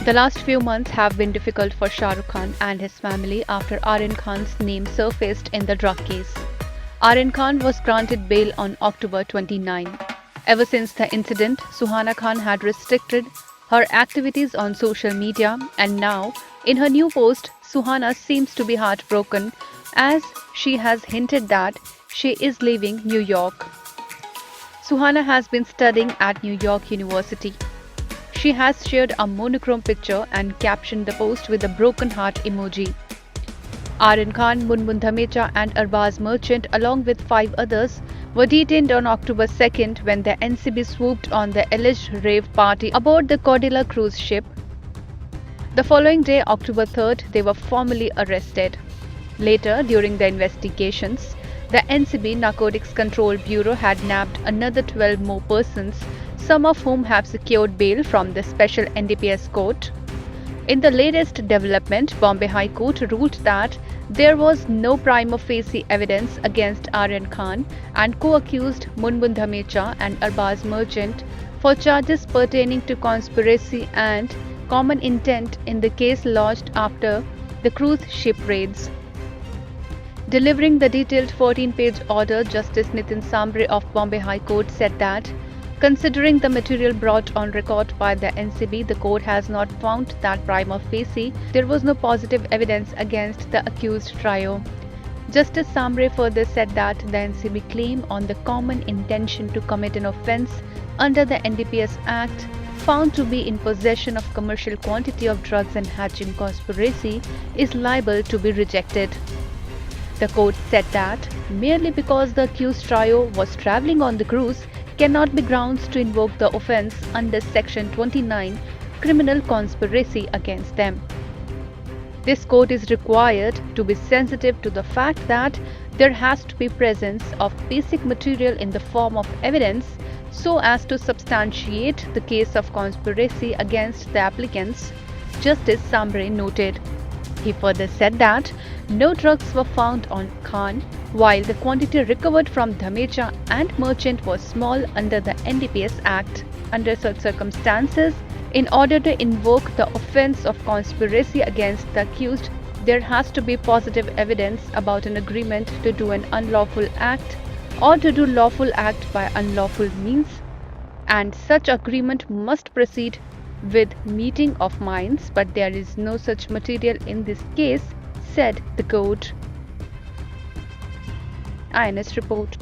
The last few months have been difficult for Shah Rukh Khan and his family after Aryan Khan's name surfaced in the drug case. Aryan Khan was granted bail on October 29. Ever since the incident, Suhana Khan had restricted her activities on social media, and now, in her new post, Suhana seems to be heartbroken as she has hinted that she is leaving New York. Suhana has been studying at New York University. She has shared a monochrome picture and captioned the post with a broken heart emoji. Aryan Khan, Munmun Dhamecha and Arbaz Merchant along with 5 others were detained on October 2nd when the NCB swooped on the alleged rave party aboard the Cordilla cruise ship. The following day, October 3rd, they were formally arrested. Later, during the investigations, the NCB Narcotics Control Bureau had nabbed another 12 more persons, some of whom have secured bail from the special NDPS court. In the latest development, Bombay High Court ruled that there was no prima facie evidence against Aryan Khan and co-accused Munmun Dhamecha and Arbaz Merchant for charges pertaining to conspiracy and common intent in the case lodged after the cruise ship raids. Delivering the detailed 14-page order, Justice Nitin Sambre of Bombay High Court said that, considering the material brought on record by the NCB, the court has not found that prima facie there was no positive evidence against the accused trio. Justice Sambre further said that the NCB claim on the common intention to commit an offence under the NDPS Act, found to be in possession of commercial quantity of drugs and hatching conspiracy, is liable to be rejected. The court said that merely because the accused trio was travelling on the cruise cannot be grounds to invoke the offence under Section 29, criminal conspiracy against them. This court is required to be sensitive to the fact that there has to be presence of basic material in the form of evidence so as to substantiate the case of conspiracy against the applicants, Justice Sambre noted. He further said that no drugs were found on Khan, while the quantity recovered from Dhamecha and Merchant was small under the NDPS Act. Under such circumstances, in order to invoke the offence of conspiracy against the accused, there has to be positive evidence about an agreement to do an unlawful act or to do lawful act by unlawful means, and such agreement must proceed with meeting of minds, but there is no such material in this case, said the court. INS report.